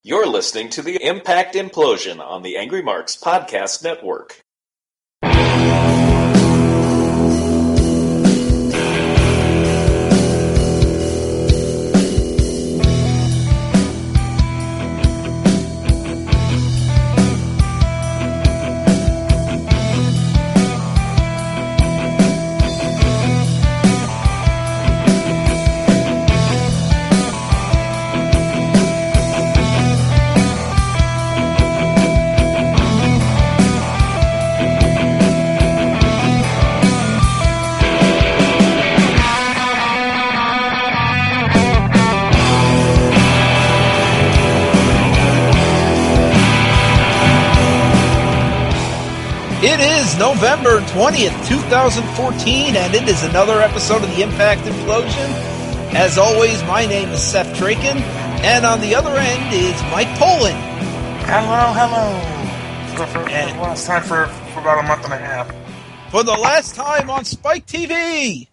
You're listening to the Impact Implosion on the Angry Marks Podcast Network. It is November 20th, 2014, and it is another episode of the Impact Implosion. As always, my name is Seth Draken, and on the other end is Mike Poland. Hello. For last time for about a month and a half. For the last time on Spike TV!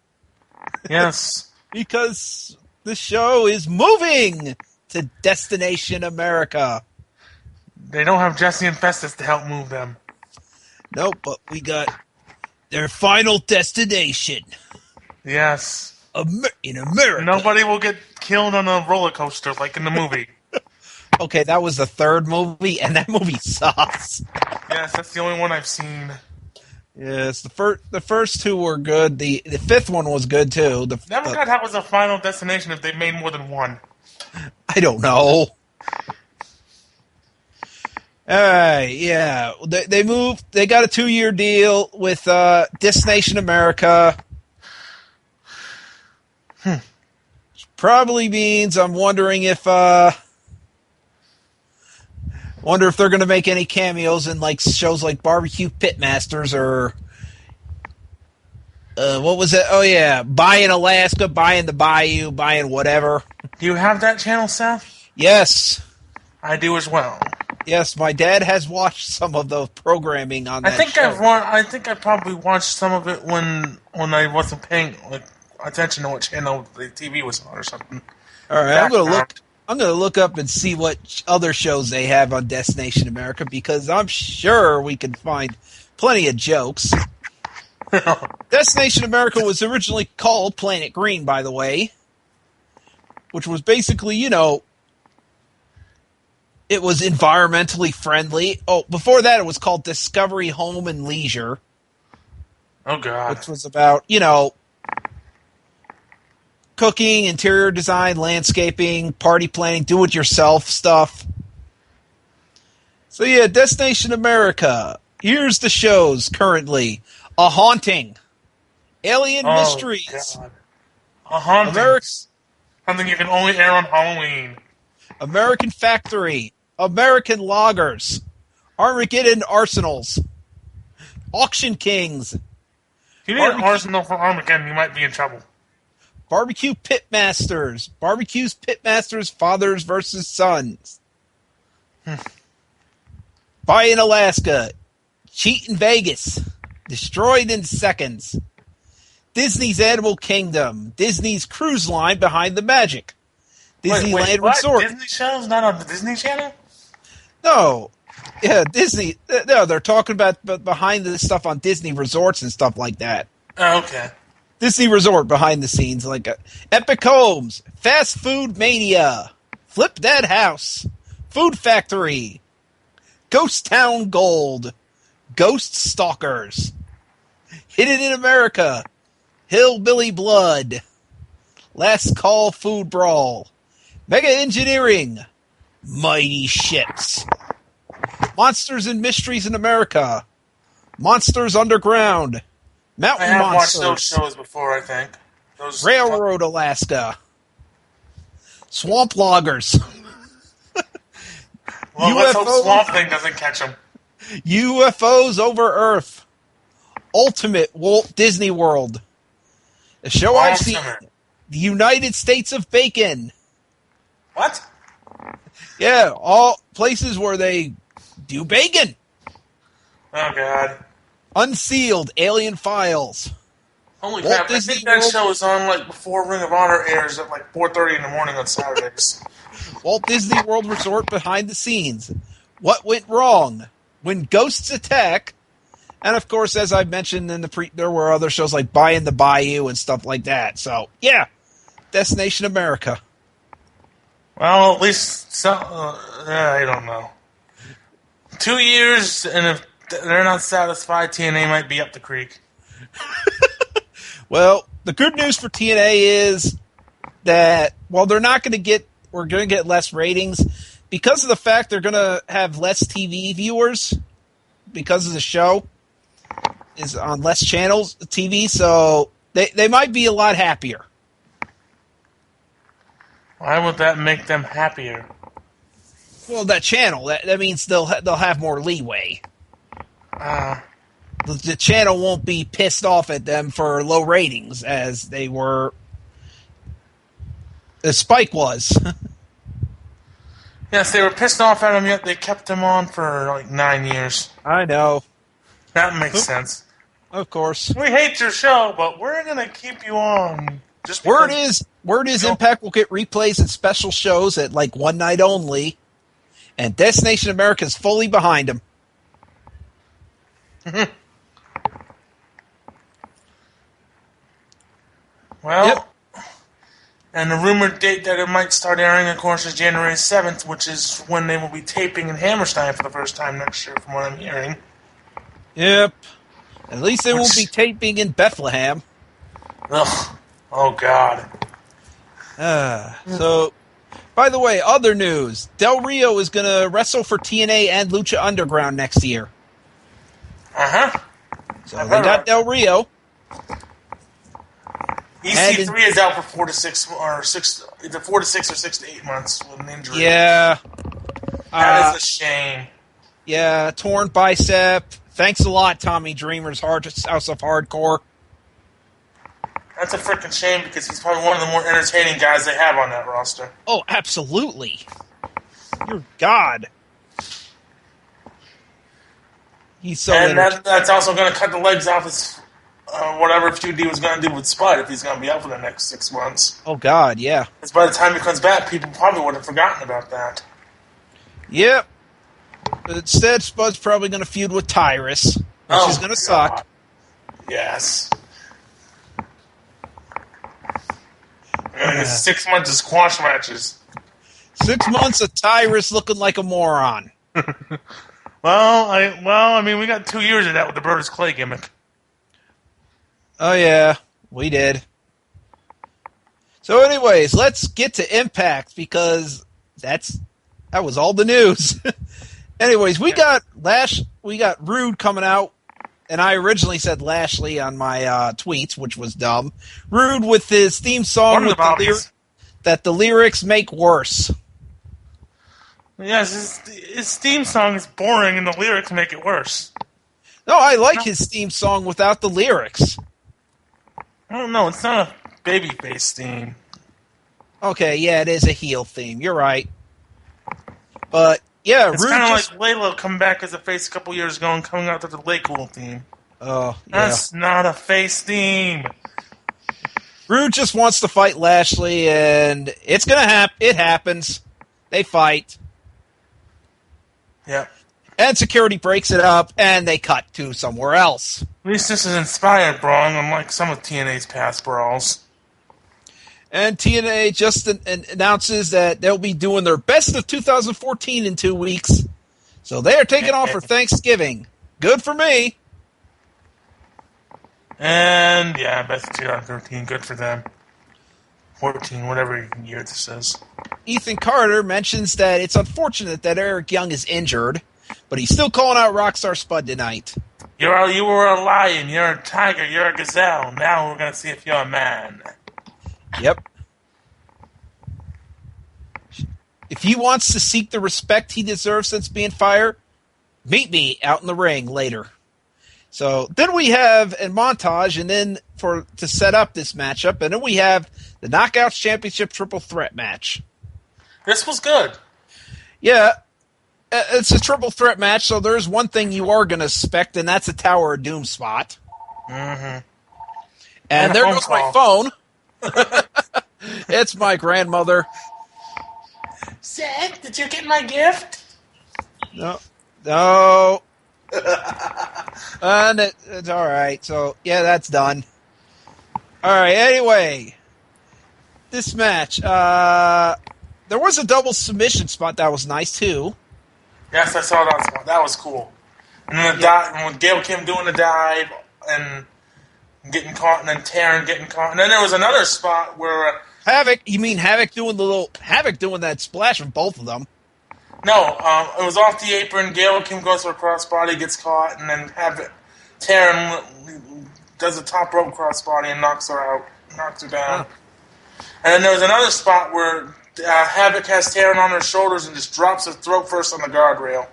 Yes. Because the show is moving to Destination America. They don't have Jesse and Festus to help move them. Nope, but we got their final destination. Yes. In America. Nobody will get killed on a roller coaster like in the movie. Okay, that was the third movie, and that movie sucks. Yes, that's the only one I've seen. Yes, the first two were good. The fifth one was good, too. Never got how was a final destination if they made more than one. I don't know. Yeah. They moved. They got a 2-year deal with Destination America. Which probably means I'm wondering if they're going to make any cameos in like shows like Barbecue Pitmasters or what was it? Oh yeah, Buying Alaska, Buying the Bayou, Buying whatever. Do you have that channel, Seth? Yes. I do as well. Yes, my dad has watched some of the programming on that show. I think I probably watched some of it when I wasn't paying attention to what channel the TV was on or something. All right, I'm gonna look up and see what other shows they have on Destination America because I'm sure we can find plenty of jokes. Destination America was originally called Planet Green, by the way, which was basically, it was environmentally friendly. Oh, before that, it was called Discovery Home and Leisure. Oh, God. Which was about, cooking, interior design, landscaping, party planning, do-it-yourself stuff. So, yeah, Destination America. Here's the shows currently. A Haunting. Alien Mysteries. God. A Haunting. Something you can only air on Halloween. American Factory. American Loggers, Armageddon Arsenals, Auction Kings. If you need an arsenal for Armageddon, you might be in trouble. Barbecue Pitmasters, Barbecue's Pitmasters, Fathers versus Sons. Buying Alaska, Cheat in Vegas, Destroyed in Seconds. Disney's Animal Kingdom, Disney's Cruise Line Behind the Magic. Disneyland Resort. Disney show's not on the Disney Channel? No. Yeah, Disney. No, they're talking about behind the stuff on Disney resorts and stuff like that. Oh, okay. Disney Resort behind the scenes, like Epic Homes, Fast Food Mania, Flip That House, Food Factory, Ghost Town Gold, Ghost Stalkers, Hidden in America, Hillbilly Blood, Last Call Food Brawl, Mega Engineering, Mighty Ships, Monsters and Mysteries in America, Monsters Underground, Mountain Monsters. I have Monsters, watched those shows before, I think. Railroad Alaska, Swamp Loggers. Well, let's hope Swamp Thing doesn't catch them. UFOs over Earth, Ultimate Walt Disney World, a show I've seen, The United States of Bacon. What? Yeah, all places where they do bacon. Oh, God. Unsealed Alien Files. Holy crap, I think that show is on, before Ring of Honor airs at, 4:30 in the morning on Saturdays. Walt Disney World Resort behind the scenes. What went wrong? When ghosts attack. And of course, as I mentioned in there were other shows like Bye in the Bayou and stuff like that. So, yeah. Destination America. Well, at least I don't know. 2 years, and if they're not satisfied, TNA might be up the creek. Well, the good news for TNA is that while we're going to get less ratings, because of the fact they're going to have less TV viewers, because of the show is on less channels TV, so they might be a lot happier. Why would that make them happier? Well, that channel, that means they'll have more leeway. The channel won't be pissed off at them for low ratings as they were. As Spike was. Yes, they were pissed off at him, yet they kept him on for like 9 years. I know. That makes sense. Of course. We hate your show, but we're going to keep you on. Just word is Impact will get replays at special shows at like one night only, and Destination America is fully behind them. Well, yep. And the rumored date that it might start airing, of course, is January 7th, which is when they will be taping in Hammerstein for the first time next year, from what I'm hearing. Yep. At least they won't be taping in Bethlehem. Ugh. Oh, God. So, by the way, other news. Del Rio is going to wrestle for TNA and Lucha Underground next year. Uh-huh. So they got Del Rio. EC3 is out for 4 to 6 or 6, either 4 to 6 or 6 to 8 months with an injury. Yeah. That is a shame. Yeah, torn bicep. Thanks a lot, Tommy Dreamer's House of Hardcore. That's a freaking shame because he's probably one of the more entertaining guys they have on that roster. Oh, absolutely. You're God. He's so entertaining. That's also going to cut the legs off his whatever feud he was going to do with Spud if he's going to be out for the next 6 months. Oh, God, yeah. Because by the time he comes back, people probably would have forgotten about that. Yep. But instead, Spud's probably going to feud with Tyrus, which is going to suck. Yes. 6 months of squash matches. 6 months of Tyrus looking like a moron. I mean, we got 2 years of that with the Brodus Clay gimmick. Oh, yeah. We did. So anyways, let's get to Impact because that was all the news. Anyways, we got Rude coming out, and I originally said Lashley on my tweets, which was dumb. Rude with his theme song with that the lyrics make worse. Yes, his theme song is boring, and the lyrics make it worse. No, I like his theme song without the lyrics. I don't know, it's not a babyface theme. Okay, yeah, it is a heel theme. You're right. But, yeah, it's kind of like Layla coming back as a face a couple years ago and coming out to the Lay Cool theme. Oh, yeah. That's not a face theme. Rude just wants to fight Lashley, and it's going to happen. It happens. They fight. Yeah. And security breaks it up, and they cut to somewhere else. At least this is inspired brawl, unlike some of TNA's past brawls. And TNA just announces that they'll be doing their best of 2014 in 2 weeks. So they are taking off for Thanksgiving. Good for me. And, yeah, best of 2013. Good for them. 14, whatever year this is. Ethan Carter mentions that it's unfortunate that Eric Young is injured, but he's still calling out Rockstar Spud tonight. You were a lion, you're a tiger, you're a gazelle. Now we're going to see if you're a man. Yep. If he wants to seek the respect he deserves since being fired, meet me out in the ring later. So then we have a montage, and then to set up this matchup, and then we have the Knockouts Championship Triple Threat match. This was good. Yeah, it's a triple threat match, so there's one thing you are going to expect, and that's a Tower of Doom spot. Mm-hmm. And there goes my phone. It's my grandmother. Seth, did you get my gift? No. It's all right. So yeah, that's done. All right. Anyway, this match. There was a double submission spot that was nice too. Yes, I saw that spot. That was cool. And then with Gail Kim doing the dive and getting caught, and then Taryn getting caught, and then there was another spot where Havoc. You mean Havoc doing that splash from both of them? No, it was off the apron. Gail Kim goes for a crossbody, gets caught, and then Taryn does a top rope crossbody and knocks her down. And then there was another spot where Havoc has Taryn on her shoulders and just drops her throat first on the guardrail.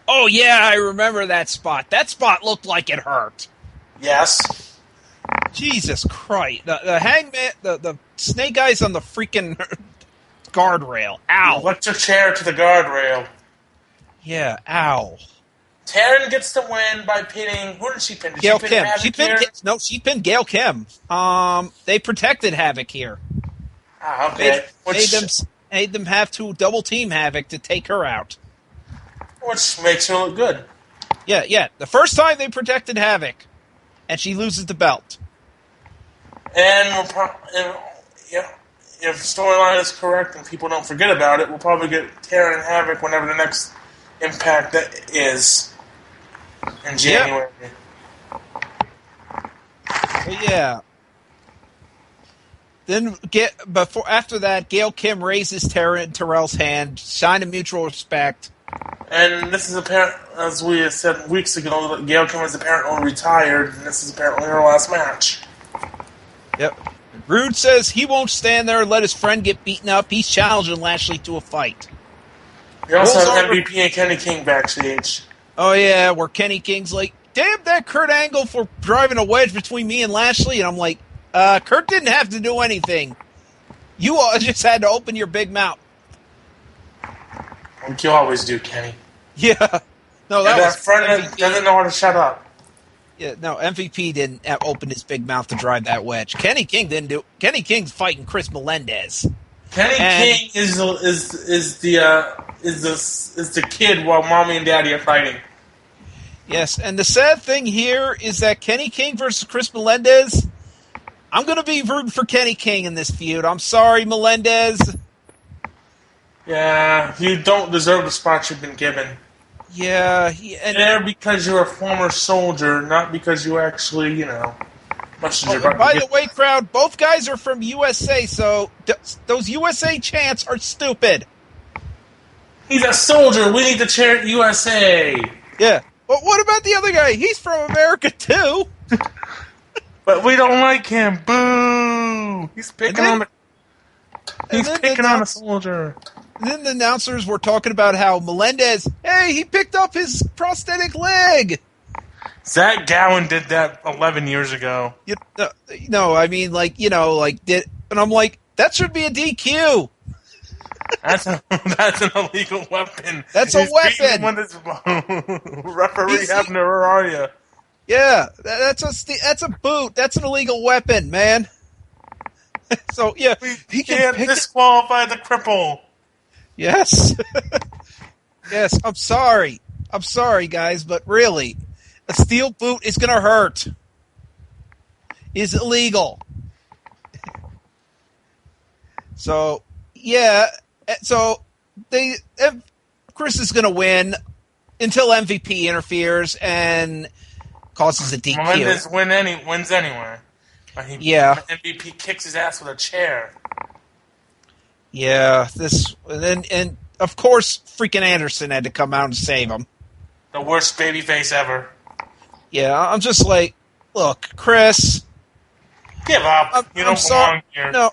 Oh yeah, I remember that spot. That spot looked like it hurt. Yes. Jesus Christ! The hangman, the snake eyes on the freaking guardrail. Ow! Electric chair to the guardrail. Yeah, ow. Taryn gets the win by pinning. Who did she pin? Did Gail she pin Kim. Havoc She pinned Gail Kim. They protected Havoc here. Ah, okay. Made them have to double team Havoc to take her out. Which makes her look good. Yeah. The first time they protected Havoc, and she loses the belt. And if storyline is correct and people don't forget about it, we'll probably get Taryn and Havoc whenever the next Impact that is in January. Yeah. Then after that, Gail Kim raises Terrell's hand, sign of mutual respect. And this is apparent, as we said weeks ago, that Gail Kim is apparently retired, and this is apparently her last match. Yep. Rude says he won't stand there and let his friend get beaten up. He's challenging Lashley to a fight. We also have MVP and Kenny King backstage. Oh, yeah, where Kenny King's like, damn that Kurt Angle for driving a wedge between me and Lashley. And I'm like, Kurt didn't have to do anything. You all just had to open your big mouth. Like you always do, Kenny. Yeah. No, that friend that doesn't know how to shut up. Yeah, no, MVP didn't open his big mouth to drive that wedge. Kenny King didn't do. Kenny King's fighting Chris Melendez. Kenny King is the kid while mommy and daddy are fighting. Yes, and the sad thing here is that Kenny King versus Chris Melendez. I'm going to be rooting for Kenny King in this feud. I'm sorry, Melendez. Yeah, you don't deserve the spot you've been given. Yeah, and because you're a former soldier, not because you actually, by the way, crowd, both guys are from USA, so those USA chants are stupid. He's a soldier. We need to chant USA. Yeah. But what about the other guy? He's from America, too. But we don't like him. Boo! He's picking on a soldier. And then the announcers were talking about how Melendez, hey, he picked up his prosthetic leg. Zach Gowen did that 11 years ago. No, I mean, and I'm like, that should be a DQ. That's an illegal weapon. That's a weapon. When it's referee having to are you? Yeah, that's a boot. That's an illegal weapon, man. So yeah, he can't disqualify the cripple. Yes. Yes, I'm sorry, guys, but really, a steel boot is going to hurt. It's illegal. So, yeah, Chris is going to win until MVP interferes and causes a DQ. Melendez wins anyway. MVP kicks his ass with a chair. Yeah, and of course, freaking Anderson had to come out and save him. The worst babyface ever. Yeah, I'm just like, look, Chris, give up. You don't belong here. No,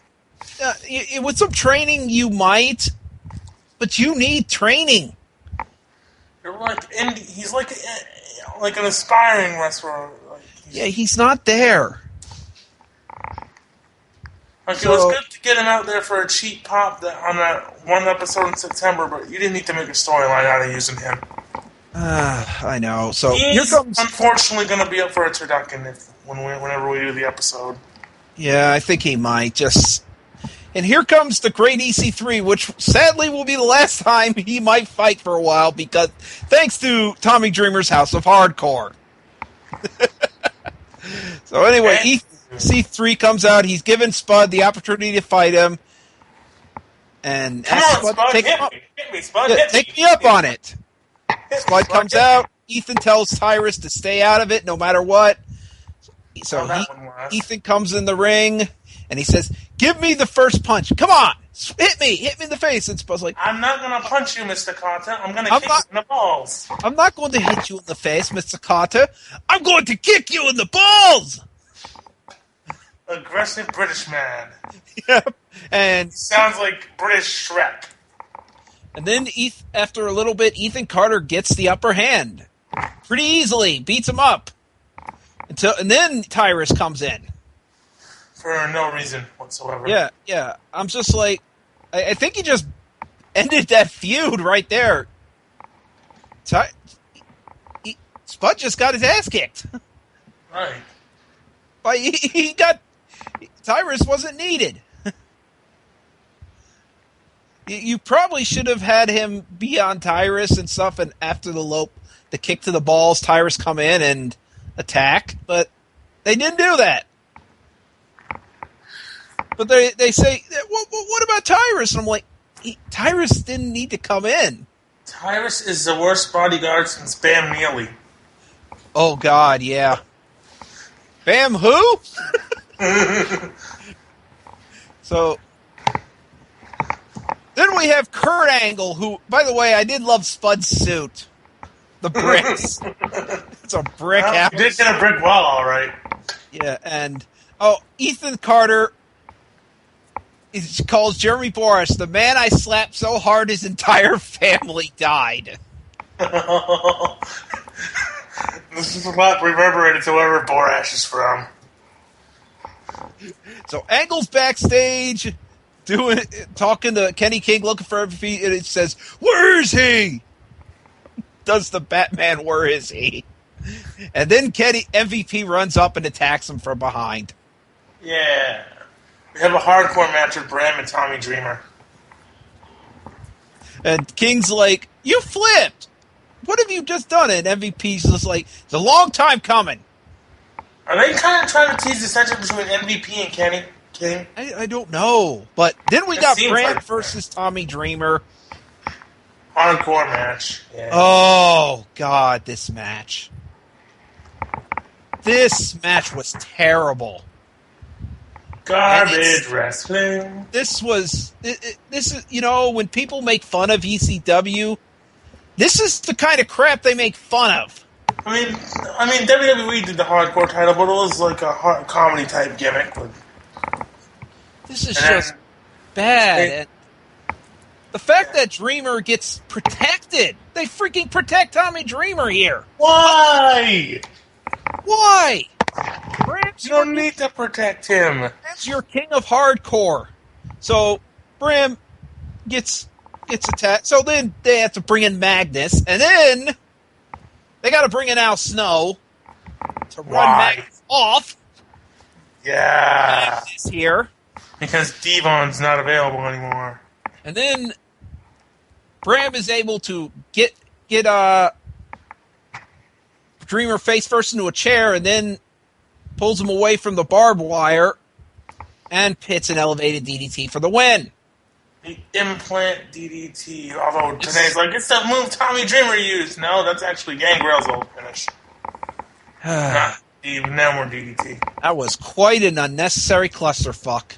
with some training, you might, but you need training. He's like an aspiring wrestler. He's not there. It was good to get him out there for a cheap pop on that one episode in September, but you didn't need to make a storyline out of using him. I know. So he's unfortunately going to be up for a turducken whenever we do the episode. Yeah, I think he might. And here comes the great EC3, which sadly will be the last time he might fight for a while because thanks to Tommy Dreamer's House of Hardcore. So anyway, EC3 comes out. He's given Spud the opportunity to fight him. And Come on, Spud, hit me, Spud, hit take me up on it. Spud comes out. Ethan tells Tyrus to stay out of it no matter what. So Ethan comes in the ring, and he says, give me the first punch. Come on. Hit me in the face. And Spud's like, I'm not going to punch you, Mr. Carter. I'm going to kick you in the balls. I'm not going to hit you in the face, Mr. Carter. I'm going to kick you in the balls. Aggressive British man. Yep. And sounds like British Shrek. And then after a little bit, Ethan Carter gets the upper hand. Pretty easily. Beats him up. And then Tyrus comes in. For no reason whatsoever. Yeah. I'm just like, I think he just ended that feud right there. Spud just got his ass kicked. Right. But Tyrus wasn't needed. You probably should have had him be on Tyrus and stuff, and after the kick to the balls, Tyrus come in and attack, but they didn't do that. But they say, what about Tyrus? And I'm like, Tyrus didn't need to come in. Tyrus is the worst bodyguard since Bam Neely. Oh, God, yeah. Bam who? So, then we have Kurt Angle, who, by the way, I did love Spud's suit. The bricks. It's a brick house. You did get a brick wall, all right. Yeah, and, Ethan Carter calls Jeremy Borash, the man I slapped so hard his entire family died. This is not reverberated to wherever Borash is from. So Angle's backstage, talking to Kenny King, looking for MVP, and it says, "Where is he?" Does the Batman, "Where is he?" And then MVP runs up and attacks him from behind. Yeah. We have a hardcore match with Bram and Tommy Dreamer. And King's like, "You flipped! What have you just done?" And MVP's just like, "It's a long time coming." Are they kind of trying to tease the tension between MVP and Kenny King? I don't know. But then we got Bram versus Tommy Dreamer. Hardcore match. Yeah. Oh, God, this match. This match was terrible. Garbage wrestling. This is, when people make fun of ECW, this is the kind of crap they make fun of. I mean, WWE did the hardcore title, but it was like a comedy type gimmick. This is just bad. And the fact that Dreamer gets protected, they freaking protect Tommy Dreamer here. Why? You don't need to protect him. That's your king of hardcore. So Bram gets attacked. So then they have to bring in Magnus, and then they got to bring in Al Snow to run Magnus off. Yeah, Magnus here because Devon's not available anymore. And then Bram is able to get Dreamer face first into a chair, and then pulls him away from the barbed wire and hits an elevated DDT for the win. The implant DDT, although today's like, it's the move Tommy Dreamer used. No, that's actually Gangrel's old finish. Not even now more DDT. That was quite an unnecessary clusterfuck.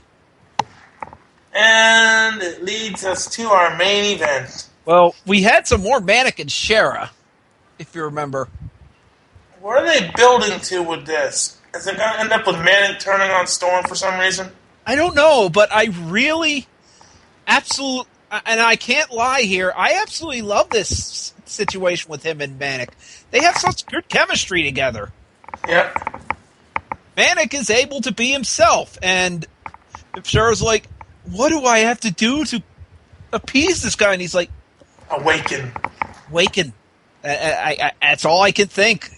And it leads us to our main event. Well, we had some more Manic and Shera, if you remember. What are they building to with this? Is it going to end up with Manic turning on Storm for some reason? I don't know, but I really, and I can't lie here, I absolutely love this situation with him and Manic. They have such good chemistry together. Yep. Manic is able to be himself, and Shera's like, what do I have to do to appease this guy? And he's like, Awaken. That's all I can think.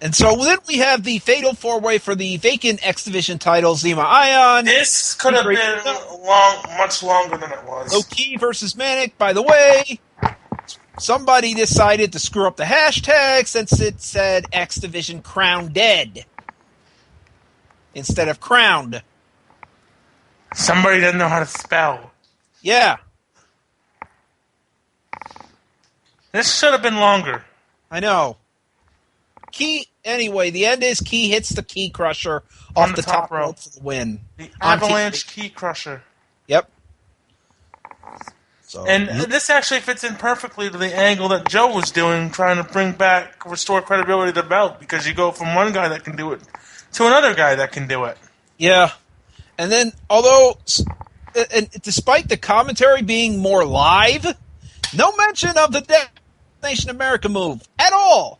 And so then we have the fatal four-way for the vacant X Division titles, Zema Ion. This could have been much longer than it was. Low-Key versus Manic. By the way, somebody decided to screw up the hashtag since it said X Division Crown Dead instead of crowned. Somebody doesn't know how to spell. Yeah. This should have been longer. I know. Anyway, the end is Key hits the Key Crusher off the top rope for the win. The Avalanche Key Crusher. Yep. So, and this actually fits in perfectly to the angle that Joe was doing, trying to restore credibility to the belt, because you go from one guy that can do it to another guy that can do it. Yeah. And then, despite the commentary being more live, no mention of the Destination America move at all.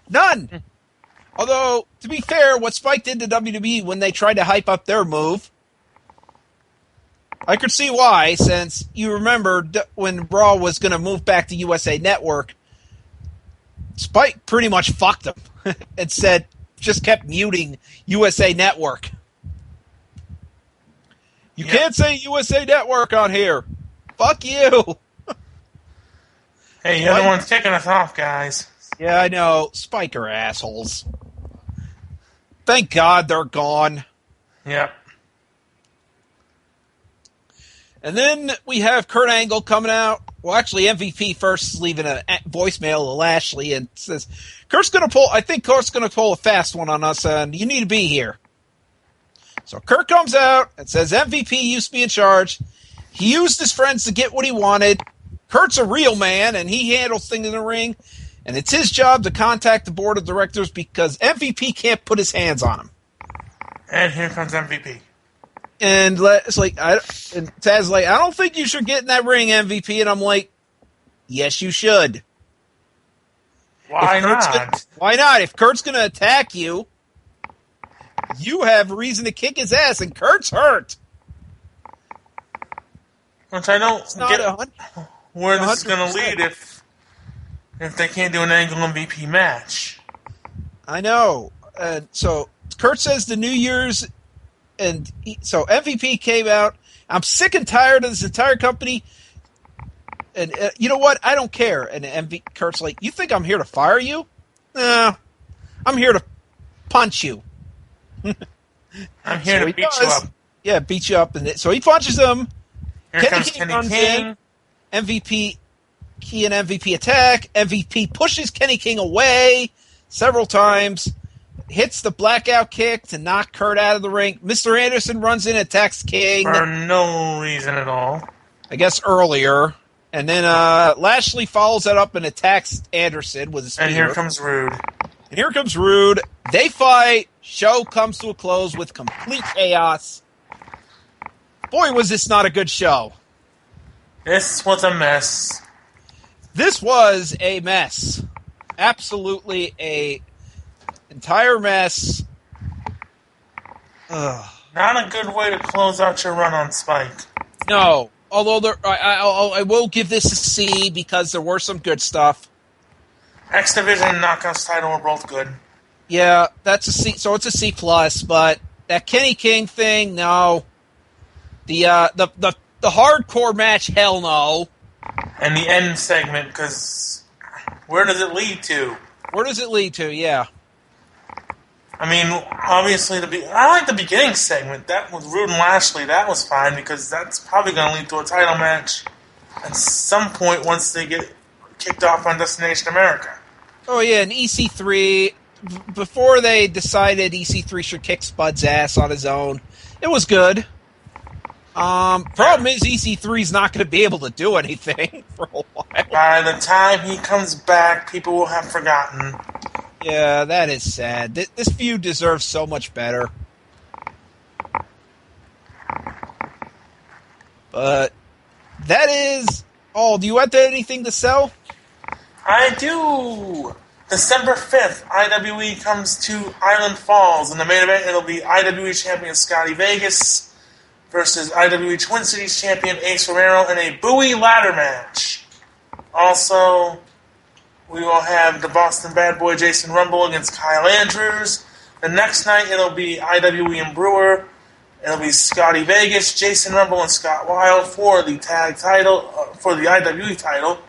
None. Although, to be fair, what Spike did to WWE when they tried to hype up their move, I could see why, since you remember when Raw was going to move back to USA Network, Spike pretty much fucked them and just kept muting USA Network. You can't say USA Network on here. Fuck you. Hey, you're the one's kicking us off, guys. Yeah, I know. Spike are assholes. Thank God they're gone. Yep. And then we have Kurt Angle coming out. Well, actually, MVP first is leaving a voicemail to Lashley and says, I think Kurt's going to pull a fast one on us, and you need to be here. So Kurt comes out and says MVP used to be in charge. He used his friends to get what he wanted. Kurt's a real man, and he handles things in the ring. And it's his job to contact the board of directors because MVP can't put his hands on him. And here comes MVP. And it's like, and Taz's like, I don't think you should get in that ring, MVP. And I'm like, yes, you should. Why not? Why not? If Kurt's going to attack you, you have reason to kick his ass, and Kurt's hurt. Which I don't get where this is going to lead if they can't do an Angle MVP match. I know. So Kurt says the New Year's, and so MVP came out. I'm sick and tired of this entire company. And you know what? I don't care. And Kurt's like, you think I'm here to fire you? No. I'm here to punch you. I'm here to beat you up. Yeah, beat you up. And so he punches him. Here comes Kenny King. MVP, Key and MVP attack. MVP pushes Kenny King away several times. Hits the blackout kick to knock Kurt out of the ring. Mr. Anderson runs in and attacks King. For no reason at all. I guess earlier. And then Lashley follows that up and attacks Anderson with a spear. And here comes Rude. They fight. Show comes to a close with complete chaos. Boy, was this not a good show. This was a mess. This was a mess. Absolutely a entire mess. Ugh. Not a good way to close out your run on Spike. No. Although I will give this a C because there were some good stuff. X Division and Knockouts title were both good. Yeah, that's a C. So it's a C plus. But that Kenny King thing, no. The hardcore match, hell no. And the end segment, because where does it lead to? Where does it lead to? Yeah. I mean, obviously, I like the beginning segment. That with Rude and Lashley, that was fine because that's probably going to lead to a title match at some point once they get kicked off on Destination America. Oh, yeah, and EC3, before they decided EC3 should kick Spud's ass on his own, it was good. Problem is EC3's not going to be able to do anything for a while. By the time he comes back, people will have forgotten. Yeah, that is sad. This feud deserves so much better. But that is all. Do you have anything to sell? I do. December 5th, IWE comes to Island Falls. In the main event, it'll be IWE champion Scotty Vegas versus IWE Twin Cities champion Ace Romero in a Bowie ladder match. Also, we will have the Boston Bad Boy Jason Rumble against Kyle Andrews. The next night, it'll be IWE and Brewer. It'll be Scotty Vegas, Jason Rumble, and Scott Wilde for the tag title, for the IWE title.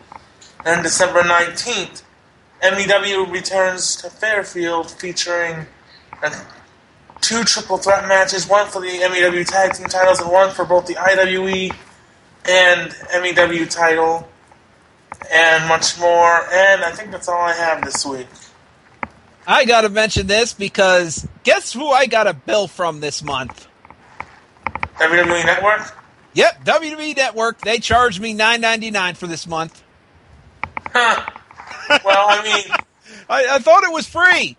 Then December 19th, MEW returns to Fairfield featuring 2 triple threat matches, one for the MEW tag team titles and one for both the IWE and MEW title, and much more. And I think that's all I have this week. I gotta mention this because guess who I got a bill from this month? WWE Network? Yep, WWE Network. They charged me $9.99 for this month. Huh. Well, I mean... I thought it was free.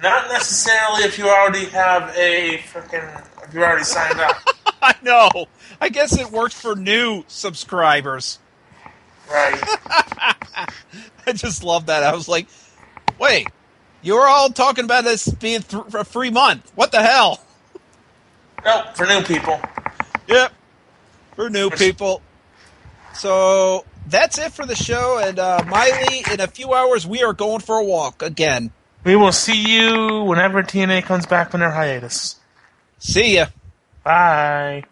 Not necessarily if you already have if you already signed up. I know. I guess it works for new subscribers. Right. I just love that. I was like, wait, you were all talking about this being a free month. What the hell? Nope, for new people. Yep, for new people. So that's it for the show. And Miley, in a few hours, we are going for a walk again. We will see you whenever TNA comes back from their hiatus. See ya. Bye.